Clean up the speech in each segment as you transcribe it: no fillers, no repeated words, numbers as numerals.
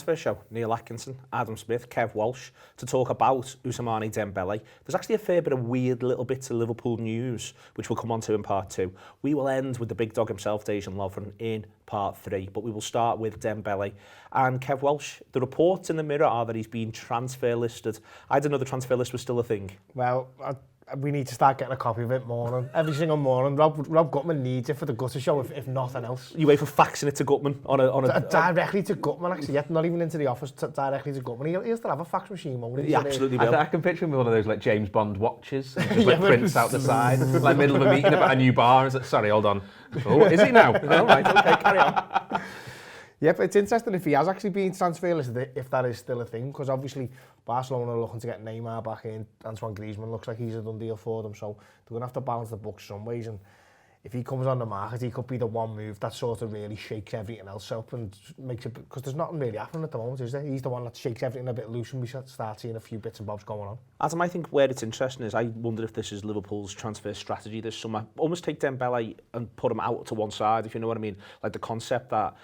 Transfer Show. Neil Atkinson, Adam Smith, Kev Walsh to talk about Ousmane Dembélé. There's actually a fair bit of weird little bits of Liverpool news, which we'll come on to in part 2. We will end with the big dog himself, Dejan Lovren, in part 3. But we will start with Dembélé. And Kev Walsh, the reports in the Mirror are that he's been transfer listed. I didn't know the transfer list was still a thing. Well, we need to start getting a copy of it morning. Every single morning. Rob Gutman needs it for the Gutter Show, if nothing else. You wait for faxing it to Gutman on a directly to Gutman, actually. Yeah, not even into the office, directly to Gutman. He'll still have a fax machine, won't he? He absolutely will. I can picture him with one of those like James Bond watches, just like prints out the side, like middle of a meeting about a new bar. And it's like, sorry, hold on. Oh, is he now? All right, okay, carry on. Yeah, but it's interesting if he has actually been transfer listed, if that is still a thing, because obviously Barcelona are looking to get Neymar back in. Antoine Griezmann looks like he's a done deal for them, so they're going to have to balance the books some ways. And if he comes on the market, he could be the one move that sort of really shakes everything else up and makes it, because there's nothing really happening at the moment, is there? He's the one that shakes everything a bit loose and we start seeing a few bits and bobs going on. Adam, I think where it's interesting is I wonder if this is Liverpool's transfer strategy this summer. Almost take Dembélé and put him out to one side, if you know what I mean. Like the concept that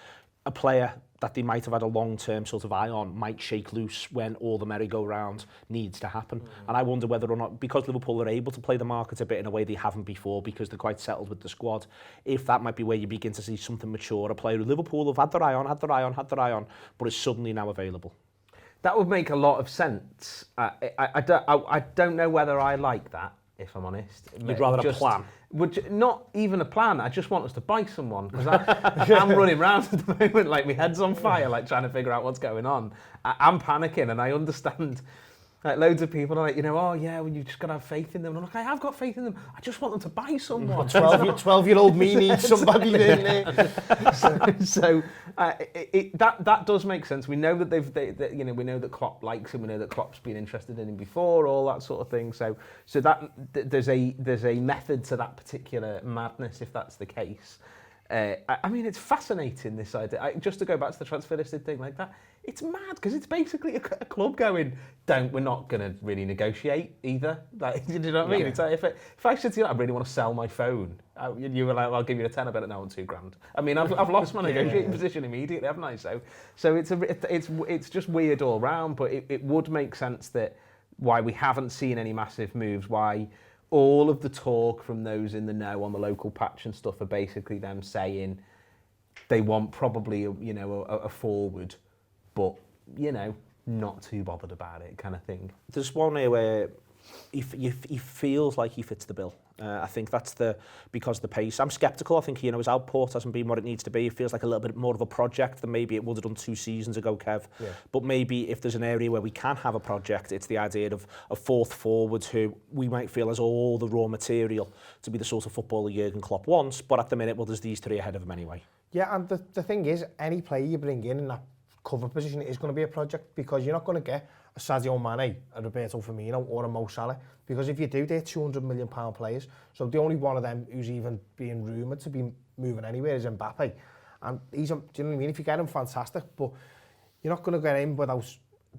a player that they might have had a long-term sort of eye on might shake loose when all the merry-go-round needs to happen. And I wonder whether or not, because Liverpool are able to play the market a bit in a way they haven't before, because they're quite settled with the squad, if that might be where you begin to see something mature, a player who Liverpool have had their eye on, but is suddenly now available. That would make a lot of sense. I don't know whether I like that, if I'm honest. You'd rather a plan? Not even a plan. I just want us to buy someone, because I'm running around at the moment like my head's on fire, like trying to figure out what's going on. I'm panicking, and I understand. Like loads of people are like, oh yeah, well, you just got to have faith in them. And I'm like, I have got faith in them. I just want them to buy someone. 12-year-old me needs somebody in there. That does make sense. We know that we know that Klopp likes him. We know that Klopp's been interested in him before, all that sort of thing. So that there's a method to that particular madness, if that's the case. I mean, it's fascinating, this idea. Just to go back to the transfer listed thing like that, it's mad, because it's basically a club going, we're not going to really negotiate either. Like, do you know what I mean? It's like, if I said to you, I really want to sell my phone, you were like, well, I'll give you a tenner, but no, on $2,000. I mean, I've lost my negotiating position immediately, haven't I? So it's just weird all round, but it would make sense that why we haven't seen any massive moves, why all of the talk from those in the know on the local patch and stuff are basically them saying they want probably a forward, but not too bothered about it, kind of thing. There's one here where he feels like he fits the bill. I think that's because of the pace. I'm sceptical. I think his output hasn't been what it needs to be. It feels like a little bit more of a project than maybe it would have done 2 seasons ago, Kev. Yeah. But maybe if there's an area where we can have a project, it's the idea of a fourth forward who we might feel has all the raw material to be the sort of footballer Jurgen Klopp wants. But at the minute, there's these 3 ahead of him anyway. Yeah, and the thing is, any player you bring in that cover position is going to be a project, because you're not going to get a Sadio Mane, a Roberto Firmino or a Mo Salah, because if you do, they're £200 million players. So the only one of them who's even being rumoured to be moving anywhere is Mbappe. And do you know what I mean? If you get him, fantastic, but you're not going to get him without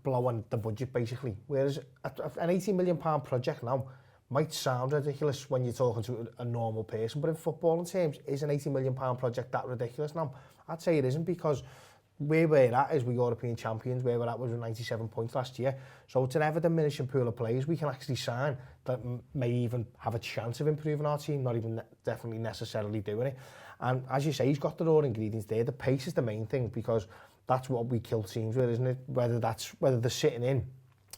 blowing the budget, basically. Whereas an £80 million project now might sound ridiculous when you're talking to a normal person, but in footballing terms, is an £80 million project that ridiculous now? I'd say it isn't, because where we're at is we're European champions. Where we're at was with 97 points last year. So it's an ever-diminishing pool of players we can actually sign that may even have a chance of improving our team, not even definitely necessarily doing it. And as you say, he's got the raw ingredients there. The pace is the main thing, because that's what we kill teams with, isn't it? Whether they're sitting in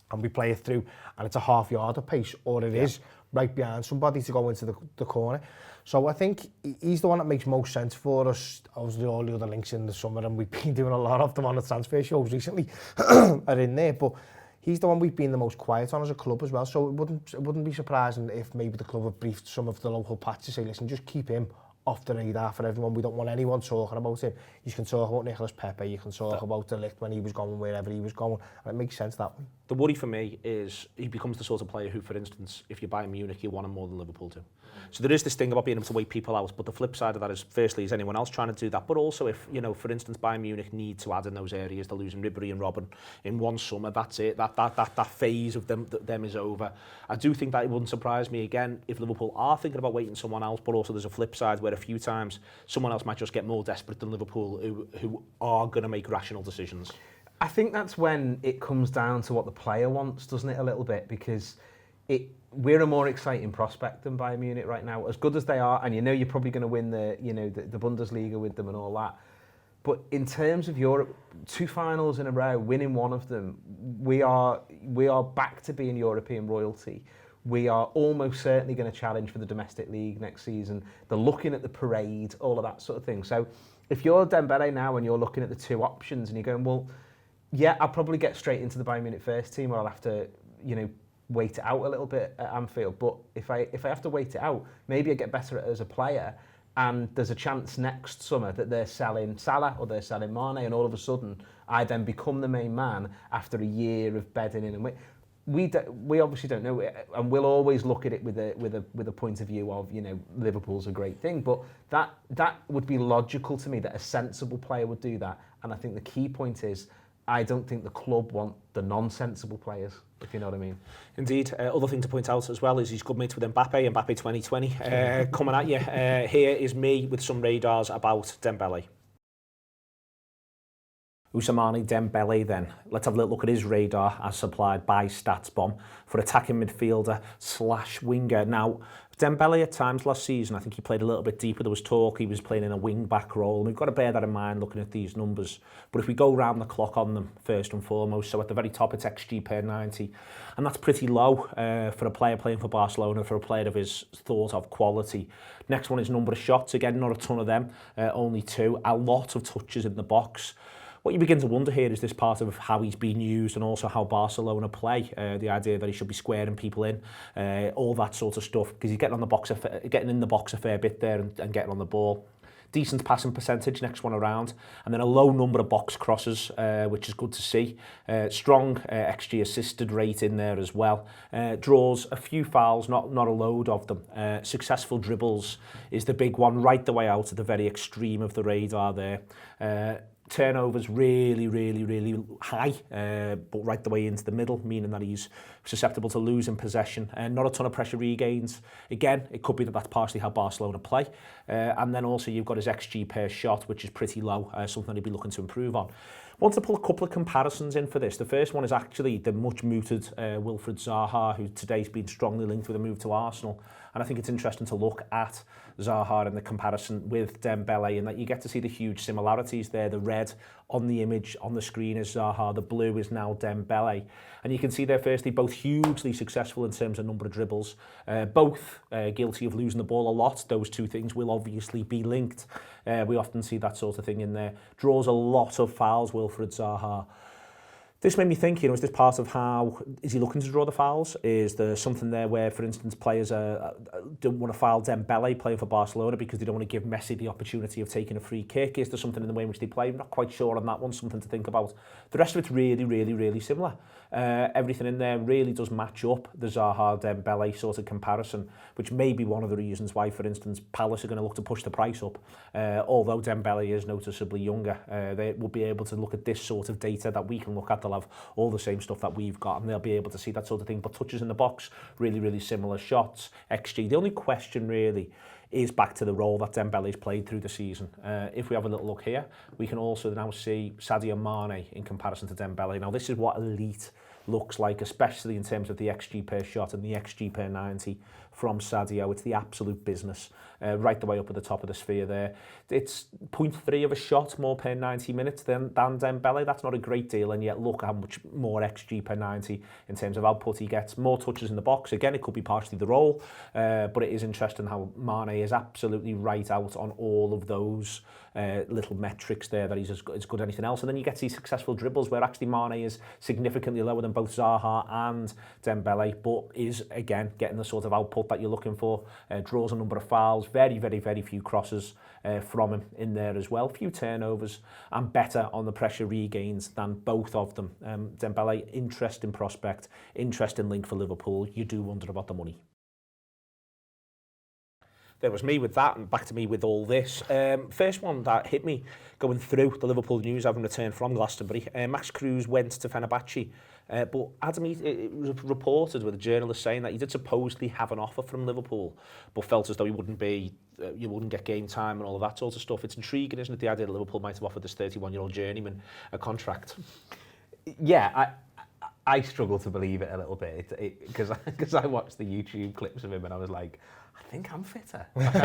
and we play it through and it's a half-yard of pace, or it is right behind somebody to go into the corner. So I think he's the one that makes most sense for us. Obviously, all the other links in the summer, and we've been doing a lot of them on the transfer shows recently, are in there. But he's the one we've been the most quiet on as a club as well. So it wouldn't be surprising if maybe the club have briefed some of the local patch to say, listen, just keep him off the radar for everyone. We don't want anyone talking about him. You can talk about Nicolas Pepe, you can talk about De Ligt when he was going wherever he was going, and it makes sense that way. The worry for me is he becomes the sort of player who, for instance, if you buy Munich, you want him more than Liverpool do. So there is this thing about being able to wait people out, but the flip side of that is, firstly, is anyone else trying to do that? But also, if, for instance, Bayern Munich need to add in those areas, they're losing Ribery and Robben in one summer, that's it. That phase of them is over. I do think that it wouldn't surprise me, again, if Liverpool are thinking about waiting someone else, but also there's a flip side where a few times someone else might just get more desperate than Liverpool who are going to make rational decisions. I think that's when it comes down to what the player wants, doesn't it, a little bit? Because we're a more exciting prospect than Bayern Munich right now, as good as they are, and you're probably going to win the Bundesliga with them and all that. But in terms of Europe, 2 finals in a row, winning one of them, we are back to being European royalty. We are almost certainly going to challenge for the domestic league next season. They're looking at the parade, all of that sort of thing. So if you're Dembélé now and you're looking at the 2 options and you're going, well, yeah, I'll probably get straight into the Bayern Munich first team, or I'll have to, wait it out a little bit at Anfield. But if I have to wait it out, maybe I get better at it as a player, and there's a chance next summer that they're selling Salah or they're selling Mane, and all of a sudden I then become the main man after a year of bedding in. And we obviously don't know, and we'll always look at it with a point of view of, Liverpool's a great thing, but that would be logical to me that a sensible player would do that. And I think the key point is, I don't think the club want the non-sensible players, if you know what I mean. Indeed. Other thing to point out as well is he's good mates with Mbappe 2020. Coming at you. Here is me with some radars about Dembélé. Ousmane Dembélé then. Let's have a little look at his radar as supplied by StatsBomb for attacking midfielder / winger. Now, Dembélé at times last season, I think he played a little bit deeper. There was talk he was playing in a wing-back role, and we've got to bear that in mind looking at these numbers. But if we go round the clock on them, first and foremost, so at the very top it's XG per 90, and that's pretty low for a player playing for Barcelona, for a player of his thought of quality. Next one is number of shots. Again, not a ton of them, only 2. A lot of touches in the box. What you begin to wonder here is this part of how he's been used and also how Barcelona play. The idea that he should be squaring people in, all that sort of stuff, because he's getting in the box a fair bit there and getting on the ball. Decent passing percentage next one around, and then a low number of box crosses, which is good to see. Strong XG assisted rate in there as well. Draws a few fouls, not a load of them. Successful dribbles is the big one, right the way out at the very extreme of the radar there. Turnovers really high, but right the way into the middle, meaning that he's susceptible to losing possession. Not a ton of pressure regains. Again, it could be that that's partially how Barcelona play. And then also you've got his XG per shot, which is pretty low, something he'd be looking to improve on. I want to pull a couple of comparisons in for this. The first one is actually the much mooted Wilfried Zaha, who today's been strongly linked with a move to Arsenal. And I think it's interesting to look at Zaha in the comparison with Dembélé, and that you get to see the huge similarities there. The red on the image on the screen is Zaha, the blue is now Dembélé. And you can see there, firstly, both hugely successful in terms of number of dribbles, both guilty of losing the ball a lot. Those two things will obviously be linked. We often see that sort of thing in there. Draws a lot of fouls, Wilfried Zaha. This made me think, is this part of how, is he looking to draw the fouls? Is there something there where, for instance, players don't want to foul Dembélé playing for Barcelona because they don't want to give Messi the opportunity of taking a free kick? Is there something in the way in which they play? I'm not quite sure on that one, something to think about. The rest of it's really similar. Everything in there really does match up the Zaha-Dembélé sort of comparison, which may be one of the reasons why, for instance, Palace are going to look to push the price up. Although Dembélé is noticeably younger, they will be able to look at this sort of data that we can look at. They'll have all the same stuff that we've got, and they'll be able to see that sort of thing. But touches in the box, really similar. Shots, XG. The only question really is back to the role that Dembele's played through the season. If we have a little look here, we can also now see Sadio Mane in comparison to Dembélé. Now, this is what elite looks like, especially in terms of the XG per shot and the XG per 90 from Sadio. It's the absolute business, right the way up at the top of the sphere there. It's 0.3 of a shot more per 90 minutes than Dembélé. That's not a great deal, and yet look how much more XG per 90 in terms of output he gets. More touches in the box. Again, it could be partially the role, but it is interesting how Mane is absolutely right out on all of those little metrics there, that he's as good as anything else. And then you get these successful dribbles where actually Mane is significantly lower than both Zaha and Dembélé, but is again getting the sort of output that you're looking for. Draws a number of fouls, very few crosses from him in there as well. Few turnovers, and better on the pressure regains than both of them. Dembélé, interesting prospect, interesting link for Liverpool. You do wonder about the money. There was me with that, and back to me with all this. First one that hit me going through the Liverpool news, having returned from Glastonbury. Max Cruz went to Fenerbahce, but Adam, it was reported with a journalist saying that he did supposedly have an offer from Liverpool, but felt as though he wouldn't be, you wouldn't get game time and all of that sort of stuff. It's intriguing, isn't it, the idea that Liverpool might have offered this 31-year-old journeyman a contract? Yeah, I struggle to believe it a little bit because I watched the YouTube clips of him and I was like, I think I'm fitter. Like,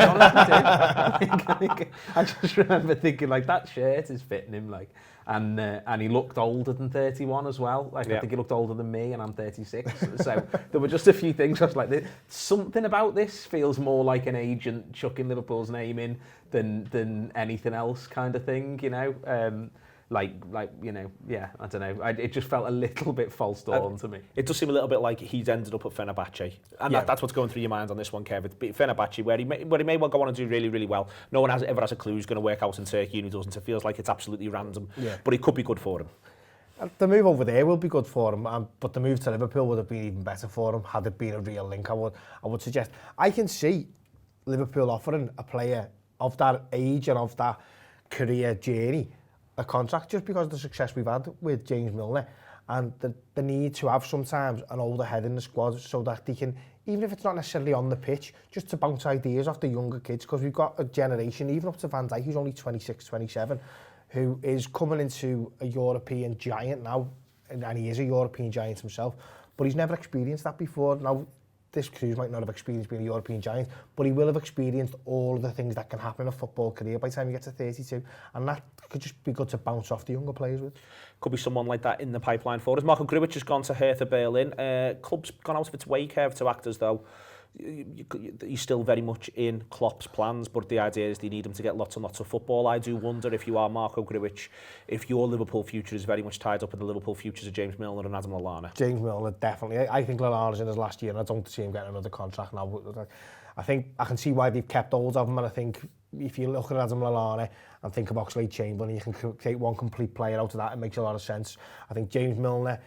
I just remember thinking like that shirt is fitting him like, and he looked older than 31 as well. Like I think he looked older than me and I'm 36. So there were just a few things I was like, something about this feels more like an agent chucking Liverpool's name in than anything else kind of thing, you know. Like you know, yeah, I don't know. It just felt a little bit false dawn to me. It does seem a little bit like he's ended up at Fenerbahce. And that's what's going through your mind on this one, Kev. It's Fenerbahce, where he may well go on and do really, really well. No one ever has a clue who's going to work out in Turkey, and he doesn't. It feels like it's absolutely random. Yeah. But it could be good for him. The move over there will be good for him, but the move to Liverpool would have been even better for him had it been a real link. I would suggest. I can see Liverpool offering a player of that age and of that career journey a contract just because of the success we've had with James Milner and the need to have sometimes an older head in the squad so that they can, even if it's not necessarily on the pitch, just to bounce ideas off the younger kids, because we've got a generation, even up to Van Dijk, who's only 26, 27, who is coming into a European giant now, and he is a European giant himself, but he's never experienced that before. Now, this Cruz might not have experienced being a European giant, but he will have experienced all of the things that can happen in a football career by the time he gets to 32, and that could just be good to bounce off the younger players with. Could be someone like that in the pipeline for us. Marco Grujic has gone to Hertha Berlin. Club's gone out of its way, Kev, to act as though he's still very much in Klopp's plans, but the idea is they need him to get lots and lots of football. I do wonder if you are Marco Grujic, if your Liverpool future is very much tied up with the Liverpool futures of James Milner and Adam Lallana. James Milner, definitely. I think Lallana's in his last year and I don't see him getting another contract now. I think I can see why they've kept hold of him, and I think if you look at Adam Lallana and think of Oxlade-Chamberlain, you can create one complete player out of that. It makes a lot of sense. I think James Milner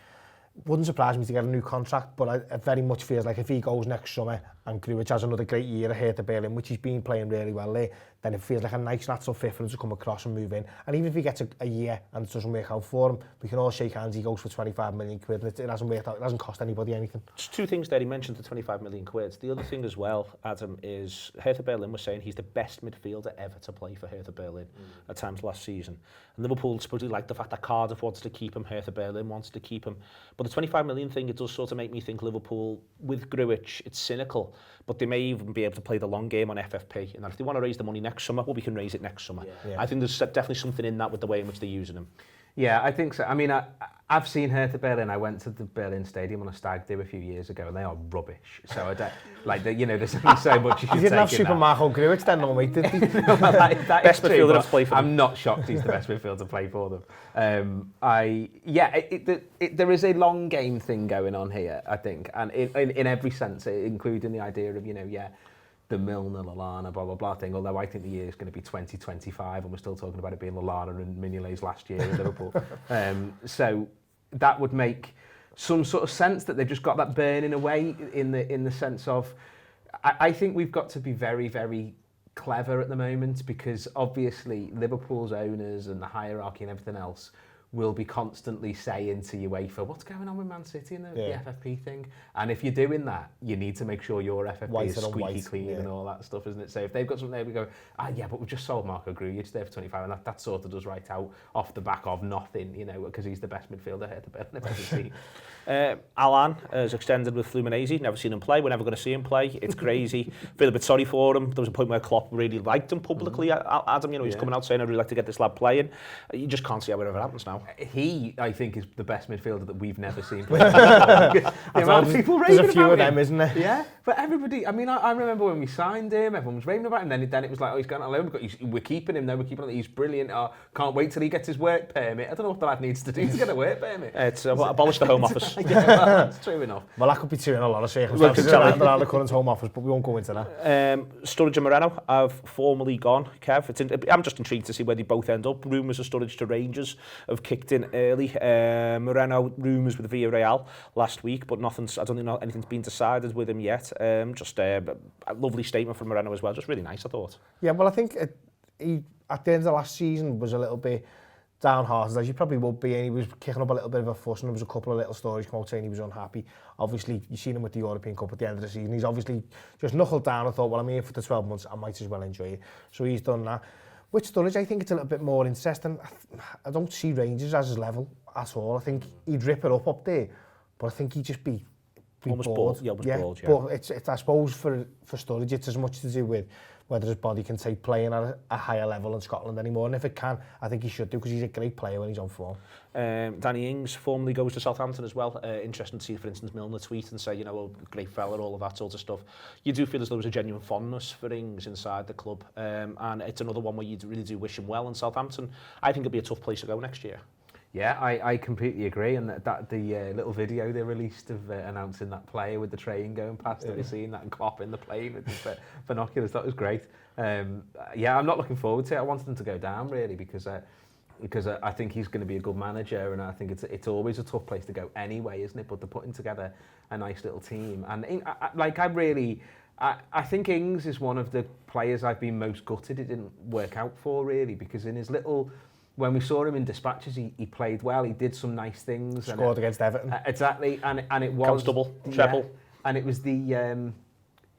wouldn't surprise me to get a new contract, but it very much feels like if he goes next summer and Grujic has another great year at Hertha Berlin, which he's been playing really well there, then it feels like a nice natural fit for him to come across and move in. And even if he gets a year and it doesn't work out for him, we can all shake hands, he goes for 25 million quid and it hasn't worked out, it doesn't cost anybody anything. Just two things there, he mentioned the 25 million quid. The other thing as well, Adam, is Hertha Berlin was saying he's the best midfielder ever to play for Hertha Berlin at times last season. And Liverpool supposedly liked the fact that Cardiff wants to keep him, Hertha Berlin wants to keep him. But the 25 million thing, it does sort of make me think Liverpool, with Grujic, it's cynical, but they may even be able to play the long game on FFP. And if they want to raise the money next summer, well, we can raise it next summer. Yeah. I think there's definitely something in that with the way in which they're using him. Yeah, I think so. I mean, I've seen Hertha Berlin. I went to the Berlin Stadium on a stag do a few years ago, and they are rubbish. So I don't, like, you know, there's only so much you can take. He didn't have Super Marco Grujic then, no, mate, did he? No, that best midfielder to play for them. I'm not shocked he's the best midfielder to play for them. There is a long game thing going on here, I think, and in every sense, including the idea of, you know, the Milner, Lallana, blah, blah, blah thing, although I think the year is going to be 2025 and we're still talking about it being Lallana and Mignolet's last year in Liverpool. So that would make some sort of sense that they've just got that burning away in the sense of, I think we've got to be very, very clever at the moment, because obviously Liverpool's owners and the hierarchy and everything else will be constantly saying to UEFA, what's going on with Man City and the FFP thing? And if you're doing that, you need to make sure your FFP is squeaky clean and all that stuff, isn't it? So if they've got something there, we go, but we've just sold Marco Grujic there for 25, and that sort of does right out off the back of nothing, you know, because he's the best midfielder here I've ever seen. Alan is extended with Fluminense. Never seen him play. We're never going to see him play. It's crazy. Feel a bit sorry for him. There was a point where Klopp really liked him publicly. Adam, you know, he's coming out saying, I'd really like to get this lad playing. You just can't see how it ever happens now. He, I think, is the best midfielder that we've never seen play. The amount of people raving There's a few about of them, him. isn't there? Yeah, but everybody, I mean, I remember when we signed him, everyone was raving about him, then it was like, oh, he's going on loan, we're keeping him, we're keeping him, he's brilliant, can't wait till he gets his work permit. I don't know what the lad needs to do to get a work permit. It's abolish the Home Office. That's true enough. Well, that could be true in a lot of circumstances around the current Home Office, but we won't go into that. Sturridge and Moreno have formally gone, Kev. I'm just intrigued to see where they both end up. Rumours of Sturridge to Rangers have kicked in early. Moreno, rumours with Villarreal last week, but I don't think anything's been decided with him yet. Just a lovely statement from Moreno as well. Just really nice, I thought. Yeah, well, I think he, at the end of the last season, was a little bit downhearted, as you probably would be, and he was kicking up a little bit of a fuss, and there was a couple of little stories come out saying he was unhappy. Obviously, you've seen him with the European Cup at the end of the season. He's obviously just knuckled down and thought, well, I'm here for the 12 months, I might as well enjoy it. So he's done that. With Sturridge, I think it's a little bit more interesting. I don't see Rangers as his level. at all. I think he'd rip it up there, but I think he'd just be almost bored. Bored, But it's I suppose for Sturridge, it's as much to do with whether his body can take playing at a higher level in Scotland anymore. And if it can, I think he should do, because he's a great player when he's on form. Danny Ings formerly goes to Southampton as well. Interesting to see, for instance, Milner tweet and say, you know, great fella, all of that sort of stuff. You do feel as though there's a genuine fondness for Ings inside the club. And it's another one where you really do wish him well in Southampton. I think it'll be a tough place to go next year. Yeah, I completely agree, and that the little video they released of announcing that player with the train going past, have you seen that, and Klopp in the plane with the binoculars? That was great. Yeah, I'm not looking forward to it. I wanted him to go down, really, because I think he's going to be a good manager, and I think it's always a tough place to go anyway, isn't it? But they're putting together a nice little team, and I think Ings is one of the players I've been most gutted it didn't work out for, really, because in his little... When we saw him in dispatches, he played well. He did some nice things. Scored against Everton. Exactly, and it was... Counts double, treble. Yeah, and it was the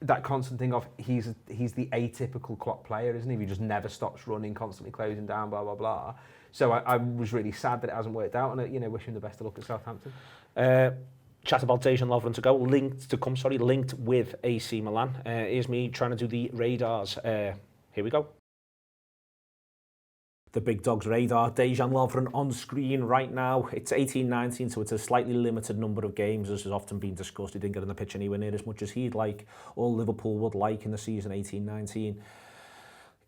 that constant thing of he's the atypical Klopp player, isn't he? He just never stops running, constantly closing down, blah, blah, blah. So I was really sad that it hasn't worked out, and wish him the best of luck at Southampton. Chat about Dejan Lovren linked with AC Milan. Here's me trying to do the radars. Here we go. The big dog's radar, Dejan Lovren on screen right now. It's 18-19, so it's a slightly limited number of games, as has often been discussed. He didn't get on the pitch anywhere near as much as he'd like, or Liverpool would like in the season 18-19.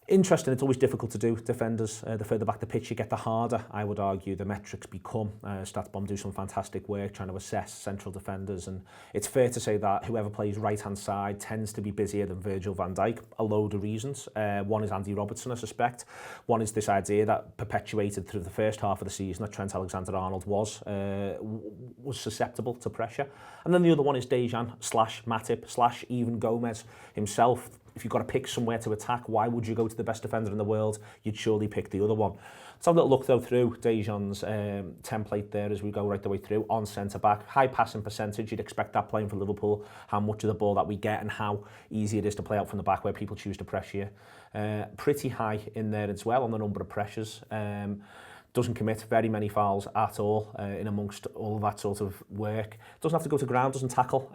Interesting, it's always difficult to do. Defenders, the further back the pitch you get, the harder, I would argue, the metrics become. StatsBomb do some fantastic work trying to assess central defenders, and it's fair to say that whoever plays right-hand side tends to be busier than Virgil van Dijk. A load of reasons. One is Andy Robertson, I suspect. One is this idea that perpetuated through the first half of the season that Trent Alexander-Arnold was susceptible to pressure. And then the other one is Dejan / Matip / even Gomez himself. If you've got to pick somewhere to attack, why would you go to the best defender in the world? You'd surely pick the other one. Let's have a little look, though, through Dejan's template there as we go right the way through. On centre-back, high passing percentage. You'd expect that playing for Liverpool, how much of the ball that we get and how easy it is to play out from the back where people choose to pressure you. Pretty high in there as well on the number of pressures. Doesn't commit very many fouls at all in amongst all of that sort of work. Doesn't have to go to ground, doesn't tackle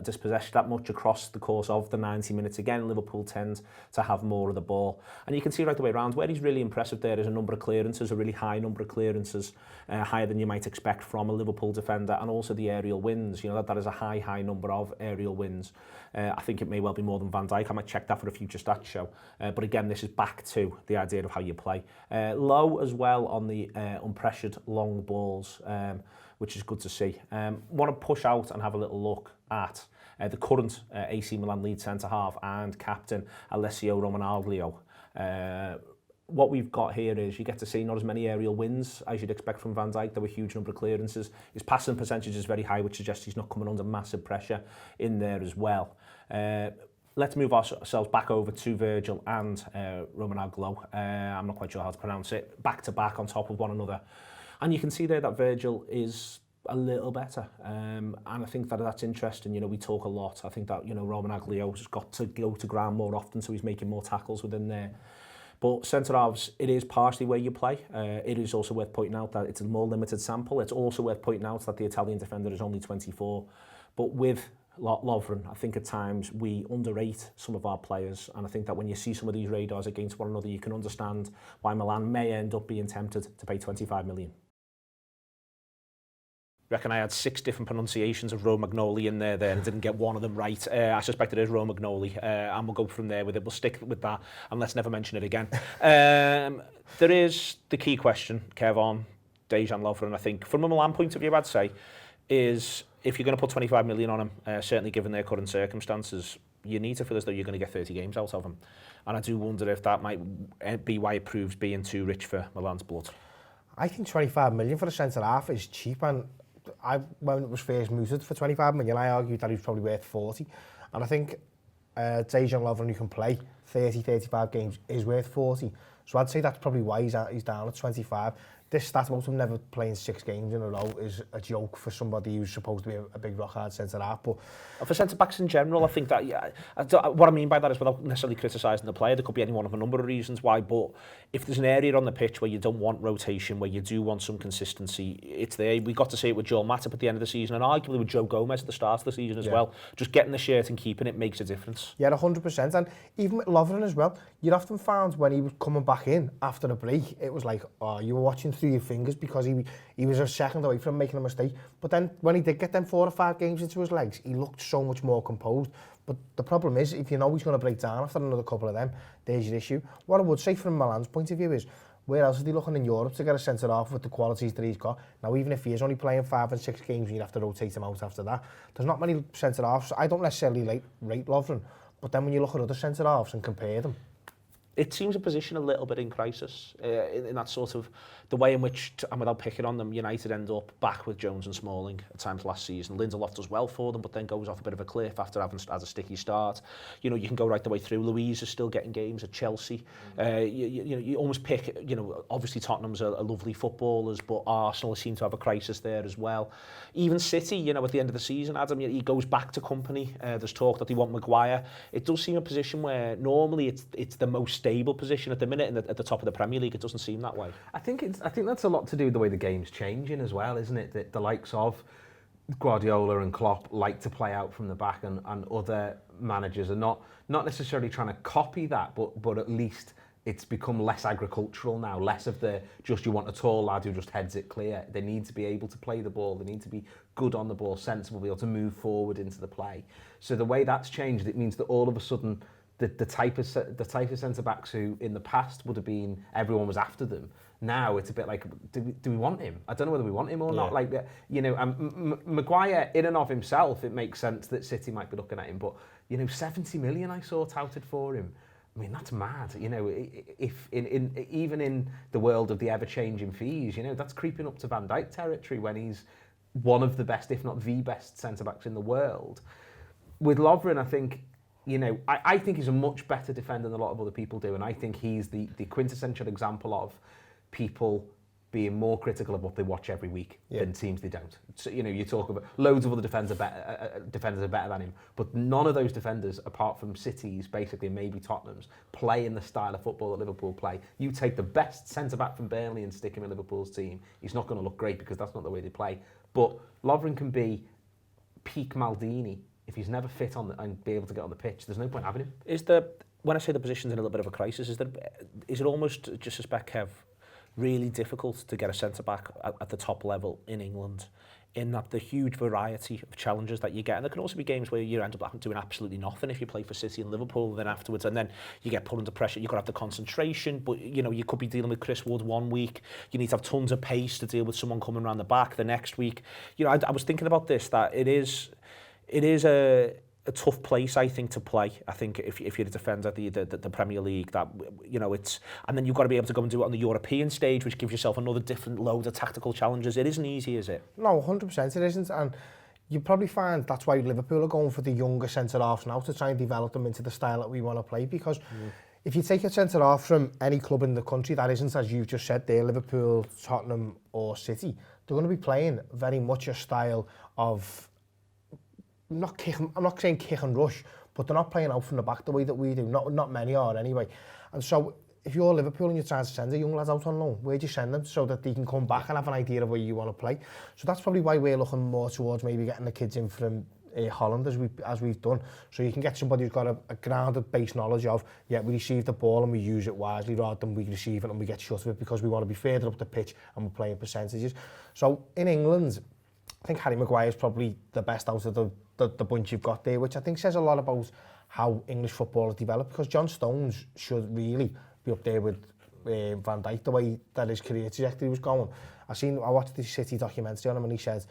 dispossession that much across the course of the 90 minutes. Again, Liverpool tend to have more of the ball. And you can see right the way around where he's really impressive there is a number of clearances, a really high number of clearances, higher than you might expect from a Liverpool defender, and also the aerial wins. You know, that is a high number of aerial wins. I think it may well be more than Van Dijk. I might check that for a future stats show. But again, this is back to the idea of how you play. Low as well on the unpressured long balls, which is good to see. Want to push out and have a little look at the current AC Milan lead centre-half and captain, Alessio Romagnolio. What we've got here is you get to see not as many aerial wins as you'd expect from Van Dijk. There were a huge number of clearances. His passing percentage is very high, which suggests he's not coming under massive pressure in there as well. Let's move ourselves back over to Virgil and Romagnolio. I'm not quite sure how to pronounce it. Back to back on top of one another. And you can see there that Virgil is a little better. And I think that that's interesting. You know, we talk a lot. I think that, you know, Romagnolio's got to go to ground more often, so he's making more tackles within there. But centre-halves, it is partially where you play. It is also worth pointing out that it's a more limited sample. It's also worth pointing out that the Italian defender is only 24. But with Lovren, I think at times we underrate some of our players, and I think that when you see some of these radars against one another, you can understand why Milan may end up being tempted to pay 25 million. Reckon I had 6 different pronunciations of Romagnoli in there and didn't get one of them right. I suspect it is Romagnoli, and we'll go from there with it. We'll stick with that, and let's never mention it again. There is the key question, Kev, on Dejan Lovren, I think, from a Milan point of view, I'd say, is if you're going to put 25 million on him, certainly given their current circumstances, you need to feel as though you're going to get 30 games out of him. And I do wonder if that might be why it proves being too rich for Milan's blood. I think 25 million for a centre-half is cheap, and when it was first mooted for 25 million, I argued that he was probably worth 40. And I think Dejan Lovren, who can play 30, 35 games is worth 40. So I'd say that's probably why he's down at 25. This stat about him never playing 6 games in a row is a joke for somebody who's supposed to be a big rock hard centre-half. But for centre-backs in general, I think that, what I mean by that is without necessarily criticising the player, there could be any one of a number of reasons why, but if there's an area on the pitch where you don't want rotation, where you do want some consistency, it's there. We got to see it with Joel Matip at the end of the season, and arguably with Joe Gomez at the start of the season as well. Just getting the shirt and keeping it makes a difference. Yeah, 100%. And even with Lovren as well, you'd often found when he was coming back in after a break, it was like, oh, you were watching through your fingers because he was a second away from making a mistake. But then when he did get them 4 or 5 games into his legs, he looked so much more composed. But the problem is, if you know he's going to break down after another couple of them, there's your issue. What I would say from Milan's point of view is, where else is he looking in Europe to get a centre-half with the qualities that he's got? Now, even if he is only playing 5 and 6 games and you'd have to rotate him out after that, there's not many centre-halves. I don't necessarily rate Lovren, but then when you look at other centre-halves and compare them, it seems a position a little bit in crisis, in that sort of the way in which, and without picking on them, United end up back with Jones and Smalling at times last season. Lindelof does well for them, but then goes off a bit of a cliff after having had a sticky start. You know, you can go right the way through. Louise is still getting games at Chelsea. You almost pick, obviously Tottenham's are lovely footballers, but Arsenal seem to have a crisis there as well. Even City, at the end of the season, Adam, he goes back to company. There's talk that they want Maguire. It does seem a position where normally it's the most stable position at the minute, and at the top of the Premier League, it doesn't seem that way. I think that's a lot to do with the way the game's changing as well, isn't it? That the likes of Guardiola and Klopp like to play out from the back, and other managers are not necessarily trying to copy that, but at least it's become less agricultural now, less of the just you want a tall lad who just heads it clear. They need to be able to play the ball, they need to be good on the ball, sensible, be able to move forward into the play. So the way that's changed, it means that all of a sudden the type of centre-backs who in the past would have been, everyone was after them, now it's a bit like, do we want him? I don't know whether we want him or not. Like, Maguire in and of himself, it makes sense that City might be looking at him, but 70 million I saw touted for him. I mean, that's mad. If even in the world of the ever-changing fees, that's creeping up to Van Dijk territory when he's one of the best, if not the best, centre-backs in the world. With Lovren, I think, I think he's a much better defender than a lot of other people do, and I think he's the quintessential example of people being more critical of what they watch every week than teams they don't. So, you talk about loads of other defenders are better than him, but none of those defenders, apart from City's, basically maybe Tottenham's, play in the style of football that Liverpool play. You take the best centre-back from Burnley and stick him in Liverpool's team, he's not going to look great because that's not the way they play. But Lovren can be peak Maldini if he's never fit and be able to get on the pitch. There's no point having him. When I say the position's in a little bit of a crisis, is it almost, just suspect, Kev, really difficult to get a centre-back at the top level in England, in that the huge variety of challenges that you get, and there can also be games where you end up doing absolutely nothing if you play for City and Liverpool, then afterwards, and then you get put under pressure. You've got to have the concentration, but you could be dealing with Chris Wood one week, you need to have tons of pace to deal with someone coming around the back the next week. I was thinking about this, that it is a tough place, I think, to play. I think if you're a defender at the Premier League, that it's, and then you've got to be able to go and do it on the European stage, which gives yourself another different load of tactical challenges. It isn't easy, is it? No, 100% it isn't, and you probably find that's why Liverpool are going for the younger centre-halves now, to try and develop them into the style that we want to play, because if you take a centre-half from any club in the country that isn't, as you've just said there, Liverpool, Tottenham or City, they're going to be playing very much a style of, I'm not saying kick and rush, but they're not playing out from the back the way that we do. Not many are anyway. And so if you're Liverpool and you're trying to send a young lad out on loan, where do you send them so that they can come back and have an idea of where you want to play? So that's probably why we're looking more towards maybe getting the kids in from Holland as we've done. So you can get somebody who's got a grounded base knowledge of, we receive the ball and we use it wisely, rather than we receive it and we get shut of it because we want to be further up the pitch and we're playing percentages. So in England, I think Harry Maguire is probably the best out of the bunch you've got there, which I think says a lot about how English football has developed, because John Stones should really be up there with Van Dijk, the way that his career trajectory was going. I watched the City documentary on him, and he said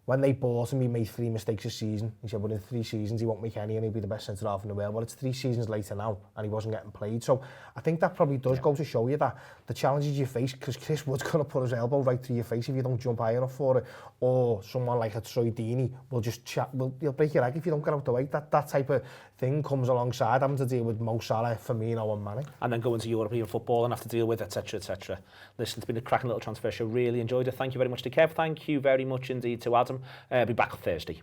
when they bought him, he made 3 mistakes a season. He said, but in 3 seasons, he won't make any and he'll be the best centre-half in the world. Well, it's 3 seasons later now, and he wasn't getting played. So I think that probably does go to show you that the challenges you face, because Chris Wood's going to put his elbow right through your face if you don't jump high enough for it, or someone like a Troy Deeney will just he'll break your leg if you don't get out the way. That type of thing comes alongside having to deal with Mo Salah, Firmino and Mane. And then go into European football and have to deal with, etc., etc. Listen, it's been a cracking little transfer show. Really enjoyed it. Thank you very much to Kev. Thank you very much indeed to Adam. Be back on Thursday.